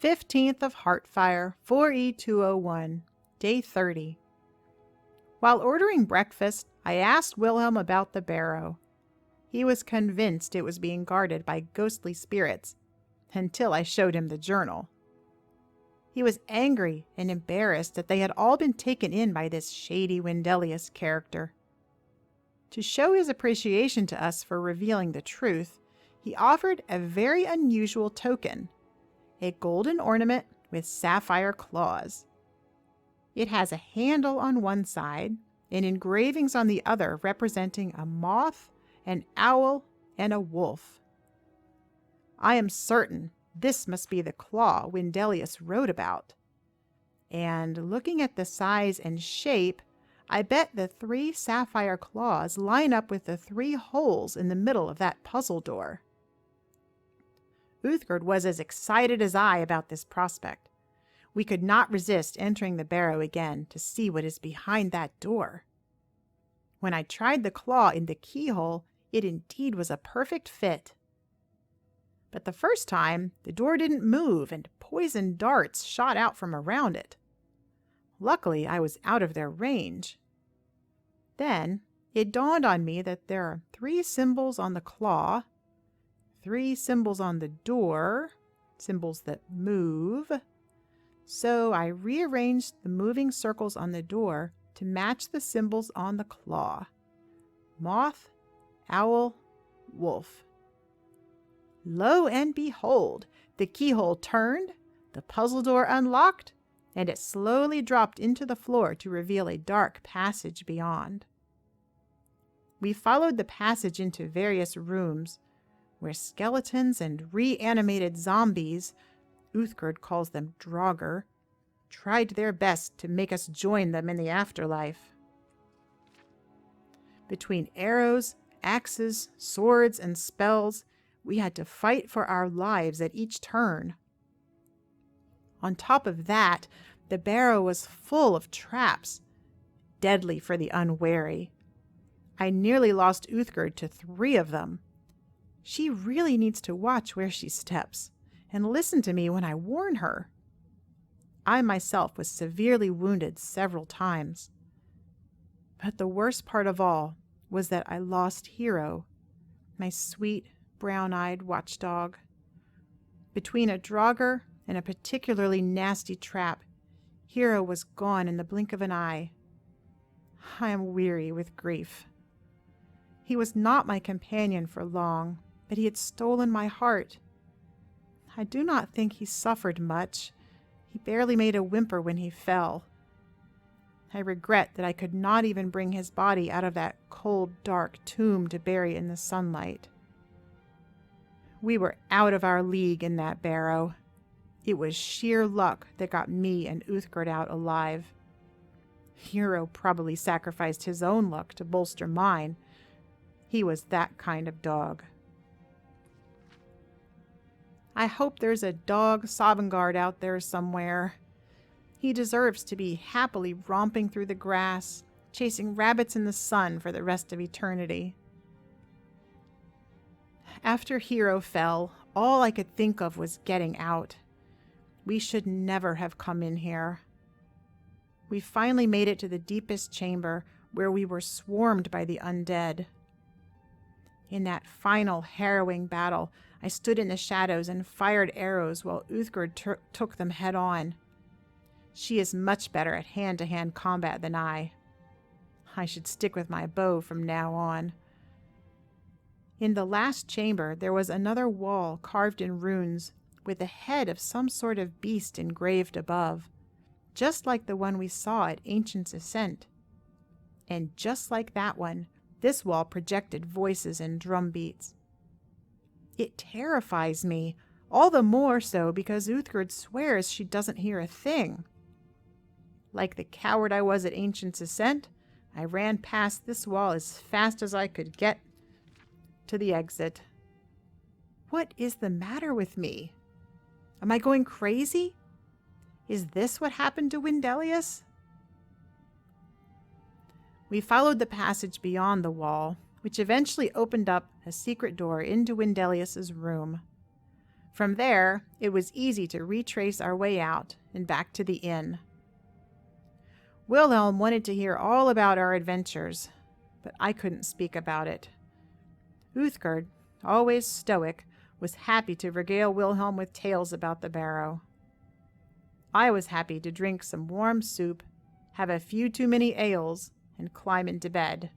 15th of Heartfire, 4E201, Day 30. While ordering breakfast, I asked Wilhelm about the barrow. He was convinced it was being guarded by ghostly spirits, until I showed him the journal. He was angry and embarrassed that they had all been taken in by this shady Wendelius character. To show his appreciation to us for revealing the truth, he offered a very unusual token, a golden ornament with sapphire claws. It has a handle on one side and engravings on the other representing a moth, an owl, and a wolf. I am certain this must be the claw Wendelius wrote about. And looking at the size and shape, I bet the 3 sapphire claws line up with the 3 holes in the middle of that puzzle door. Uthgerd was as excited as I about this prospect. We could not resist entering the barrow again to see what is behind that door. When I tried the claw in the keyhole, it indeed was a perfect fit. But the first time, the door didn't move and poison darts shot out from around it. Luckily, I was out of their range. Then it dawned on me that there are 3 symbols on the claw, 3 symbols on the door, symbols that move. So I rearranged the moving circles on the door to match the symbols on the claw. Moth, owl, wolf. Lo and behold, the keyhole turned, the puzzle door unlocked, and it slowly dropped into the floor to reveal a dark passage beyond. We followed the passage into various rooms, where skeletons and reanimated zombies, Uthgerd calls them Draugr, tried their best to make us join them in the afterlife. Between arrows, axes, swords, and spells, we had to fight for our lives at each turn. On top of that, the barrow was full of traps, deadly for the unwary. I nearly lost Uthgerd to 3 of them. She really needs to watch where she steps and listen to me when I warn her. I myself was severely wounded several times. But the worst part of all was that I lost Hero, my sweet, brown-eyed watchdog. Between a Draugr and a particularly nasty trap, Hero was gone in the blink of an eye. I am weary with grief. He was not my companion for long, but he had stolen my heart. I do not think he suffered much. He barely made a whimper when he fell. I regret that I could not even bring his body out of that cold, dark tomb to bury in the sunlight. We were out of our league in that barrow. It was sheer luck that got me and Uthgerd out alive. Hero probably sacrificed his own luck to bolster mine. He was that kind of dog. I hope there's a dog Sovngarde out there somewhere. He deserves to be happily romping through the grass, chasing rabbits in the sun for the rest of eternity. After Hero fell, all I could think of was getting out. We should never have come in here. We finally made it to the deepest chamber, where we were swarmed by the undead. In that final harrowing battle, I stood in the shadows and fired arrows while Uthgerd took them head on. She is much better at hand-to-hand combat than I. I should stick with my bow from now on. In the last chamber, there was another wall carved in runes, with the head of some sort of beast engraved above, just like the one we saw at Ancient's Ascent. And just like that one, this wall projected voices and drum beats. It terrifies me, all the more so because Uthgerd swears she doesn't hear a thing. Like the coward I was at Ancient's Ascent, I ran past this wall as fast as I could get to the exit. What is the matter with me? Am I going crazy? Is this what happened to Wendelius? We followed the passage beyond the wall, which eventually opened up a secret door into Wendelius's room. From there, it was easy to retrace our way out and back to the inn. Wilhelm wanted to hear all about our adventures, but I couldn't speak about it. Uthgerd, always stoic, was happy to regale Wilhelm with tales about the barrow. I was happy to drink some warm soup, have a few too many ales, and climb into bed.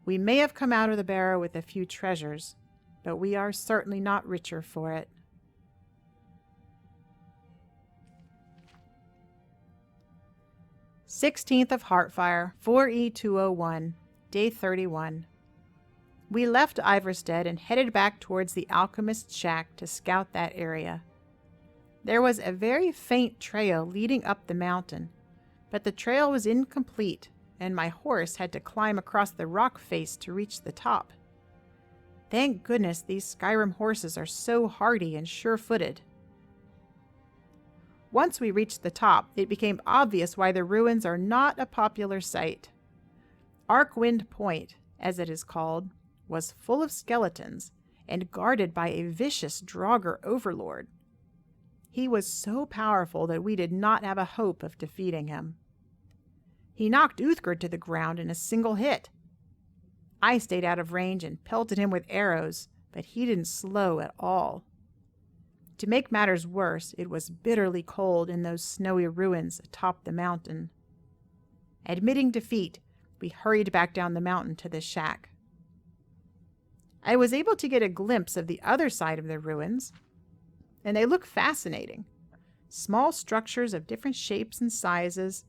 We may have come out of the barrow with a few treasures, but we are certainly not richer for it. "16th of Heartfire, 4E201, Day 31. We left Iverstead and headed back towards the alchemist's shack to scout that area. There was a very faint trail leading up the mountain, but the trail was incomplete, and my horse had to climb across the rock face to reach the top. Thank goodness these Skyrim horses are so hardy and sure-footed. Once we reached the top, it became obvious why the ruins are not a popular sight. Arkwind Point, as it is called, was full of skeletons and guarded by a vicious Draugr overlord. He was so powerful that we did not have a hope of defeating him. He knocked Uthgerd to the ground in a single hit. I stayed out of range and pelted him with arrows, but he didn't slow at all. To make matters worse, it was bitterly cold in those snowy ruins atop the mountain. Admitting defeat, we hurried back down the mountain to the shack. I was able to get a glimpse of the other side of the ruins, and they look fascinating. Small structures of different shapes and sizes,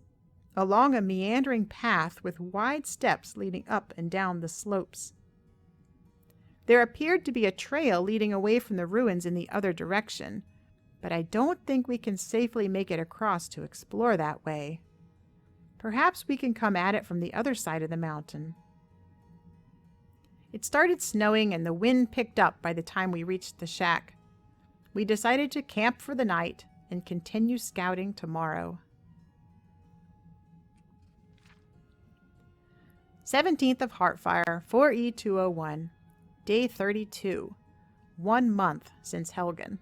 along a meandering path with wide steps leading up and down the slopes. There appeared to be a trail leading away from the ruins in the other direction, but I don't think we can safely make it across to explore that way. Perhaps we can come at it from the other side of the mountain. It started snowing and the wind picked up by the time we reached the shack. We decided to camp for the night and continue scouting tomorrow. 17th of Heartfire, 4E201, Day 32, 1 month since Helgen.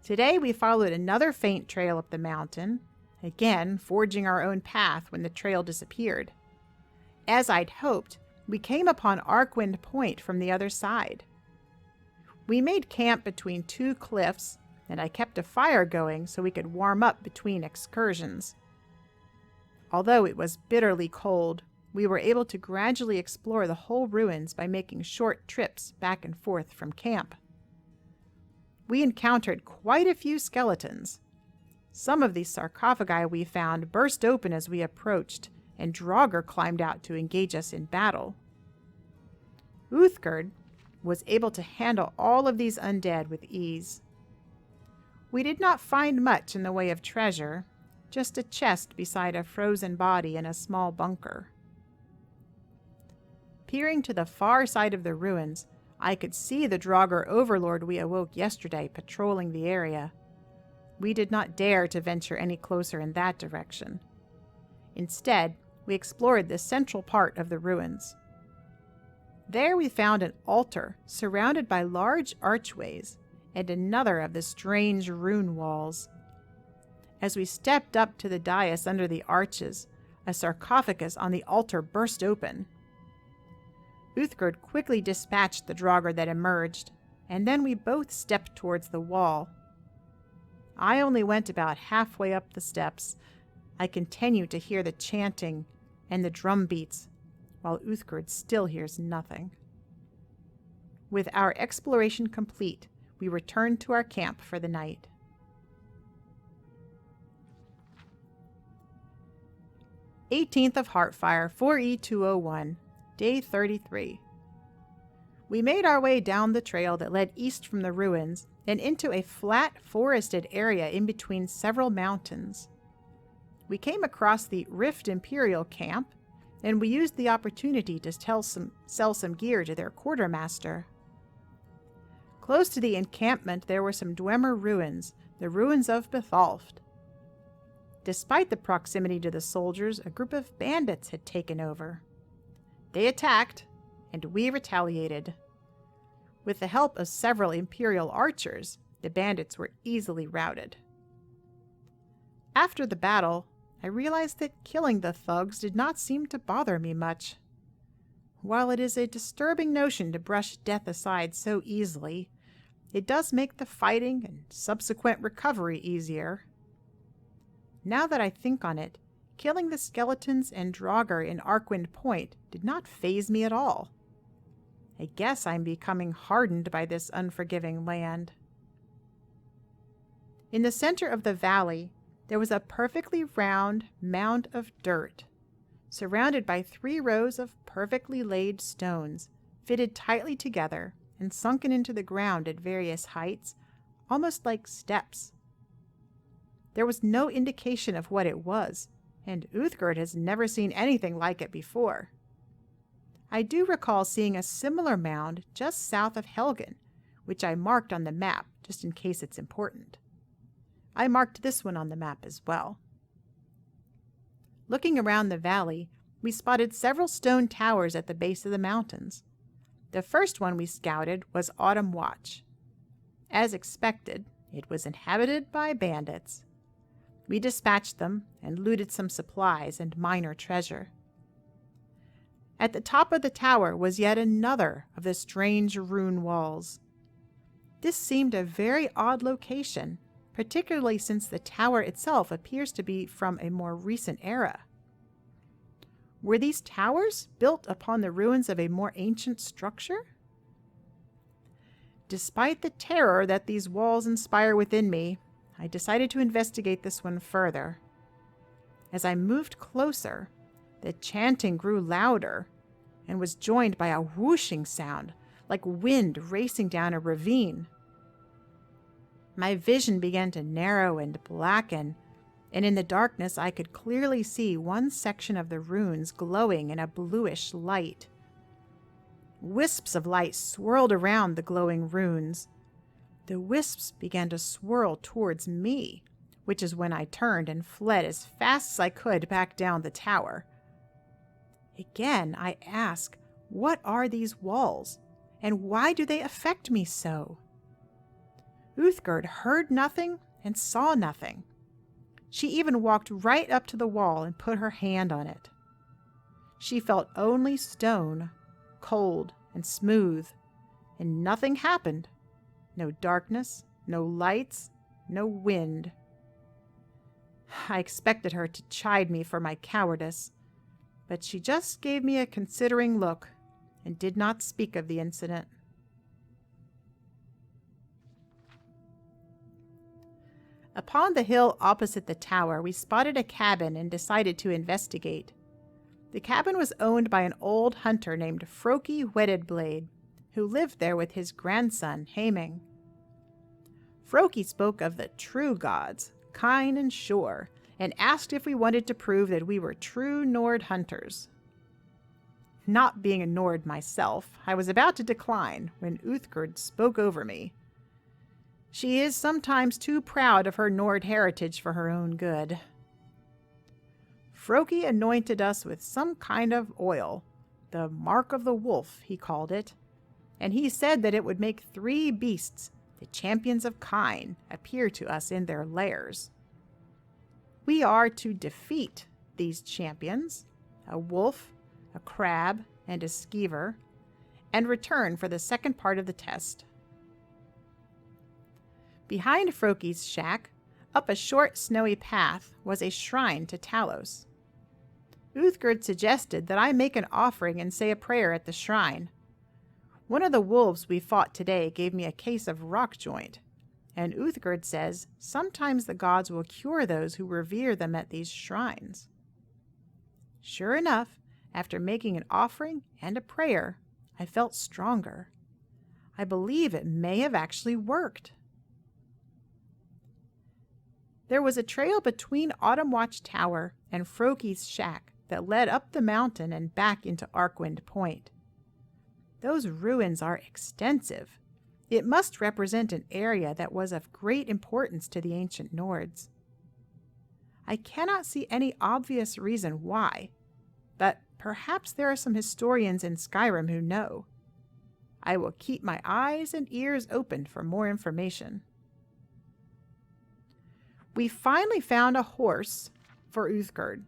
Today we followed another faint trail up the mountain, again forging our own path when the trail disappeared. As I'd hoped, we came upon Arkwind Point from the other side. We made camp between two cliffs, and I kept a fire going so we could warm up between excursions. Although it was bitterly cold, we were able to gradually explore the whole ruins by making short trips back and forth from camp. We encountered quite a few skeletons. Some of these sarcophagi we found burst open as we approached, and Draugr climbed out to engage us in battle. Uthgerd was able to handle all of these undead with ease. We did not find much in the way of treasure, just a chest beside a frozen body in a small bunker. Peering to the far side of the ruins, I could see the Draugr overlord we awoke yesterday patrolling the area. We did not dare to venture any closer in that direction. Instead, we explored the central part of the ruins. There we found an altar surrounded by large archways and another of the strange rune walls. As we stepped up to the dais under the arches, a sarcophagus on the altar burst open. Uthgerd quickly dispatched the Draugr that emerged, and then we both stepped towards the wall. I only went about halfway up the steps. I continue to hear the chanting and the drum beats, while Uthgerd still hears nothing. With our exploration complete, we returned to our camp for the night. "18th of Heartfire, 4E201, Day 33. We made our way down the trail that led east from the ruins and into a flat, forested area in between several mountains. We came across the Rift Imperial camp, and we used the opportunity to sell some gear to their quartermaster. Close to the encampment there were some Dwemer ruins, the ruins of Bethalft. Despite the proximity to the soldiers, a group of bandits had taken over. They attacked, and we retaliated. With the help of several Imperial archers, the bandits were easily routed. After the battle, I realized that killing the thugs did not seem to bother me much. While it is a disturbing notion to brush death aside so easily, it does make the fighting and subsequent recovery easier. Now that I think on it, killing the skeletons and Draugr in Arkwind Point did not faze me at all. I guess I'm becoming hardened by this unforgiving land. In the center of the valley, there was a perfectly round mound of dirt, surrounded by 3 rows of perfectly laid stones, fitted tightly together and sunken into the ground at various heights, almost like steps. There was no indication of what it was, and Uthgerd has never seen anything like it before. I do recall seeing a similar mound just south of Helgen, which I marked on the map just in case it's important. I marked this one on the map as well. Looking around the valley, we spotted several stone towers at the base of the mountains. The first one we scouted was Autumn Watch. As expected, it was inhabited by bandits. We dispatched them and looted some supplies and minor treasure. At the top of the tower was yet another of the strange rune walls. This seemed a very odd location, particularly since the tower itself appears to be from a more recent era. Were these towers built upon the ruins of a more ancient structure? Despite the terror that these walls inspire within me, I decided to investigate this one further. As I moved closer, the chanting grew louder and was joined by a whooshing sound, like wind racing down a ravine. My vision began to narrow and blacken, and in the darkness I could clearly see one section of the runes glowing in a bluish light. Wisps of light swirled around the glowing runes. The wisps began to swirl towards me, which is when I turned and fled as fast as I could back down the tower. Again, I ask, what are these walls, and why do they affect me so? Uthgerd heard nothing and saw nothing. She even walked right up to the wall and put her hand on it. She felt only stone, cold and smooth, and nothing happened. No darkness, no lights, no wind. I expected her to chide me for my cowardice, but she just gave me a considering look and did not speak of the incident. Upon the hill opposite the tower, we spotted a cabin and decided to investigate. The cabin was owned by an old hunter named Froki Weddedblade, who lived there with his grandson, Haming. Froki spoke of the true gods, kind and sure, and asked if we wanted to prove that we were true Nord hunters. Not being a Nord myself, I was about to decline when Uthgerd spoke over me. She is sometimes too proud of her Nord heritage for her own good. Froki anointed us with some kind of oil, the mark of the wolf, he called it, and he said that it would make 3 beasts, the champions of Kine, appear to us in their lairs. We are to defeat these champions, a wolf, a crab, and a skeever, and return for the second part of the test. Behind Froki's shack, up a short snowy path, was a shrine to Talos. Uthgerd suggested that I make an offering and say a prayer at the shrine. One of the wolves we fought today gave me a case of rock joint, and Uthgerd says sometimes the gods will cure those who revere them at these shrines. Sure enough, after making an offering and a prayer, I felt stronger. I believe it may have actually worked. There was a trail between Autumn Watch Tower and Froki's shack that led up the mountain and back into Arkwind Point. Those ruins are extensive. It must represent an area that was of great importance to the ancient Nords. I cannot see any obvious reason why, but perhaps there are some historians in Skyrim who know. I will keep my eyes and ears open for more information. We finally found a horse for Uthgerd.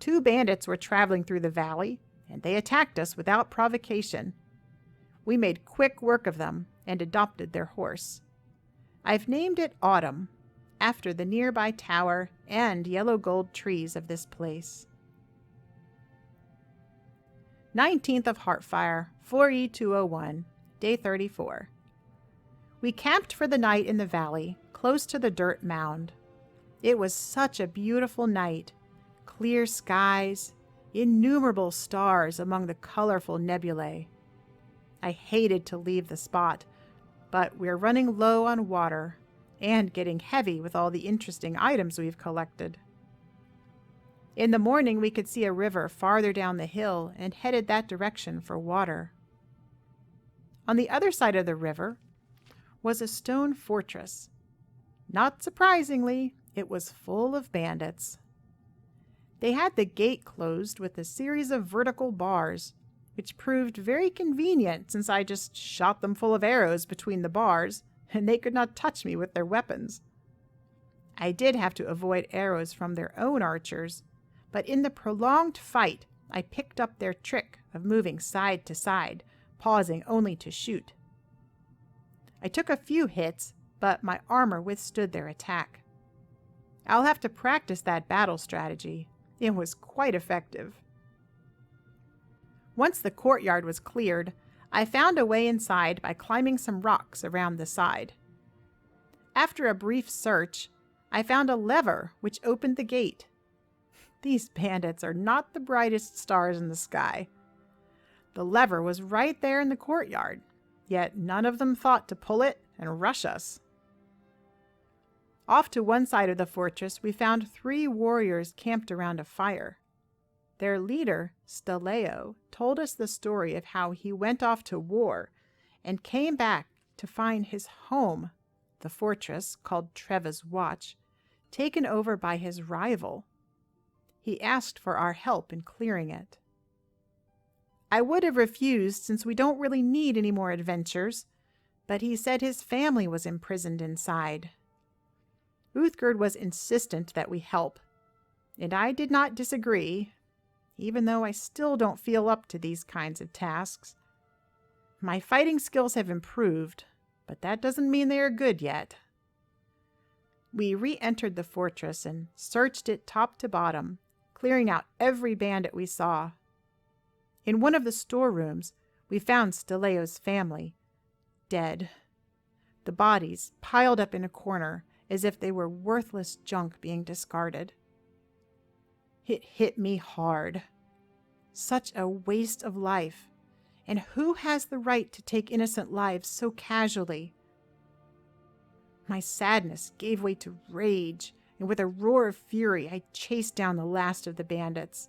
2 bandits were traveling through the valley, and they attacked us without provocation. We made quick work of them and adopted their horse. I've named it Autumn, after the nearby tower and yellow gold trees of this place. 19th of Heartfire, 4E201, day 34. We camped for the night in the valley, close to the dirt mound. It was such a beautiful night. Clear skies, innumerable stars among the colorful nebulae. I hated to leave the spot, but we're running low on water and getting heavy with all the interesting items we've collected. In the morning, we could see a river farther down the hill and headed that direction for water. On the other side of the river was a stone fortress. Not surprisingly, it was full of bandits. They had the gate closed with a series of vertical bars, which proved very convenient since I just shot them full of arrows between the bars, and they could not touch me with their weapons. I did have to avoid arrows from their own archers, but in the prolonged fight, I picked up their trick of moving side to side, pausing only to shoot. I took a few hits, but my armor withstood their attack. I'll have to practice that battle strategy. It was quite effective. Once the courtyard was cleared, I found a way inside by climbing some rocks around the side. After a brief search, I found a lever which opened the gate. These bandits are not the brightest stars in the sky. The lever was right there in the courtyard, yet none of them thought to pull it and rush us. Off to one side of the fortress, we found 3 warriors camped around a fire. Their leader, Staleo, told us the story of how he went off to war and came back to find his home, the fortress called Treva's Watch, taken over by his rival. He asked for our help in clearing it. I would have refused since we don't really need any more adventures, but he said his family was imprisoned inside. Uthgerd was insistent that we help, and I did not disagree, even though I still don't feel up to these kinds of tasks. My fighting skills have improved, but that doesn't mean they are good yet. We re-entered the fortress and searched it top to bottom, clearing out every bandit we saw. In one of the storerooms, we found Staleo's family, dead. The bodies piled up in a corner as if they were worthless junk being discarded. It hit me hard. Such a waste of life. And who has the right to take innocent lives so casually? My sadness gave way to rage, and with a roar of fury, I chased down the last of the bandits.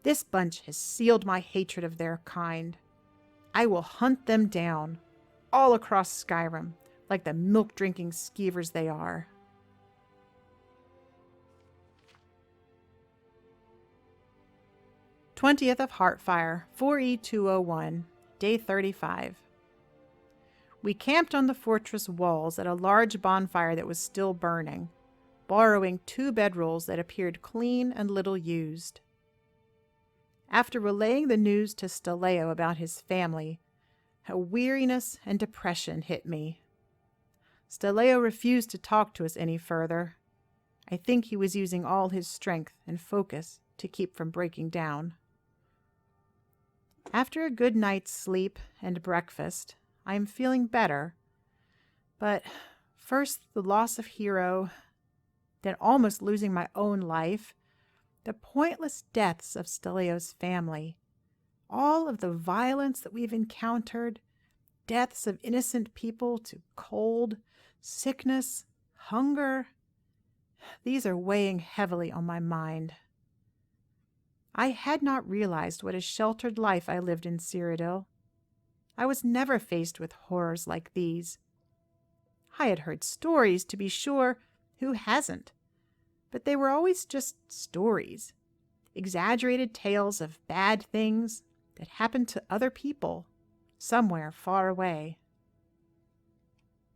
This bunch has sealed my hatred of their kind. I will hunt them down, all across Skyrim, like the milk-drinking skeevers they are. Twentieth of Heartfire, 4E201, day 35. We camped on the fortress walls at a large bonfire that was still burning, borrowing 2 bedrolls that appeared clean and little used. After relaying the news to Staleo about his family, a weariness and depression hit me. Staleo refused to talk to us any further. I think he was using all his strength and focus to keep from breaking down. After a good night's sleep and breakfast, I am feeling better. But first the loss of Hero, then almost losing my own life, the pointless deaths of Staleo's family, all of the violence that we've encountered, deaths of innocent people to cold, sickness, hunger, these are weighing heavily on my mind. I had not realized what a sheltered life I lived in Cyrodiil. I was never faced with horrors like these. I had heard stories, to be sure, who hasn't? But they were always just stories, exaggerated tales of bad things that happened to other people, somewhere far away.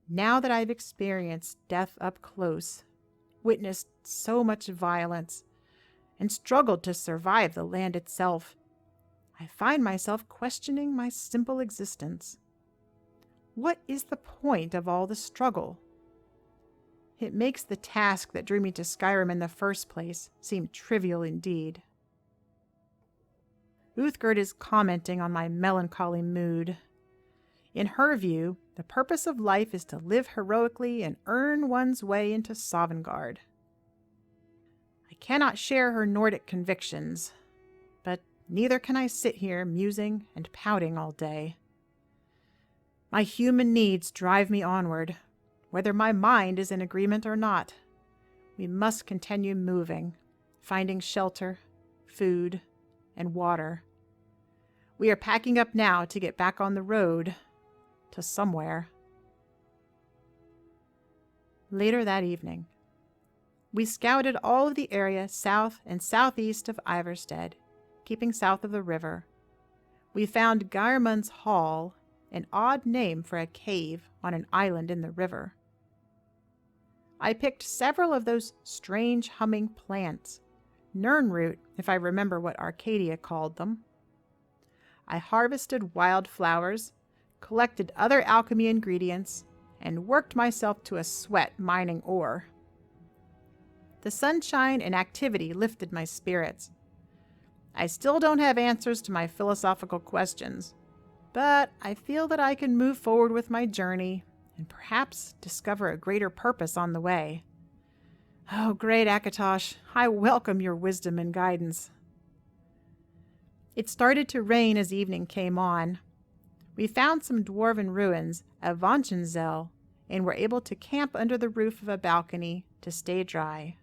Now that I've experienced death up close, witnessed so much violence, and struggled to survive the land itself, I find myself questioning my simple existence. What is the point of all the struggle? It makes the task that drew me to Skyrim in the first place seem trivial indeed. Uthgerd is commenting on my melancholy mood. In her view, the purpose of life is to live heroically and earn one's way into Sovngarde. I cannot share her Nordic convictions, but neither can I sit here musing and pouting all day. My human needs drive me onward, whether my mind is in agreement or not. We must continue moving, finding shelter, food, and water. We are packing up now to get back on the road to somewhere. Later that evening, we scouted all of the area south and southeast of Ivarstead, keeping south of the river. We found Geirmund's Hall, an odd name for a cave on an island in the river. I picked several of those strange humming plants, Nirnroot, if I remember what Arcadia called them. I harvested wildflowers, collected other alchemy ingredients, and worked myself to a sweat mining ore. The sunshine and activity lifted my spirits. I still don't have answers to my philosophical questions, but I feel that I can move forward with my journey and perhaps discover a greater purpose on the way. Oh, great Akatosh, I welcome your wisdom and guidance. It started to rain as evening came on. We found some dwarven ruins of Vonchenzell and were able to camp under the roof of a balcony to stay dry.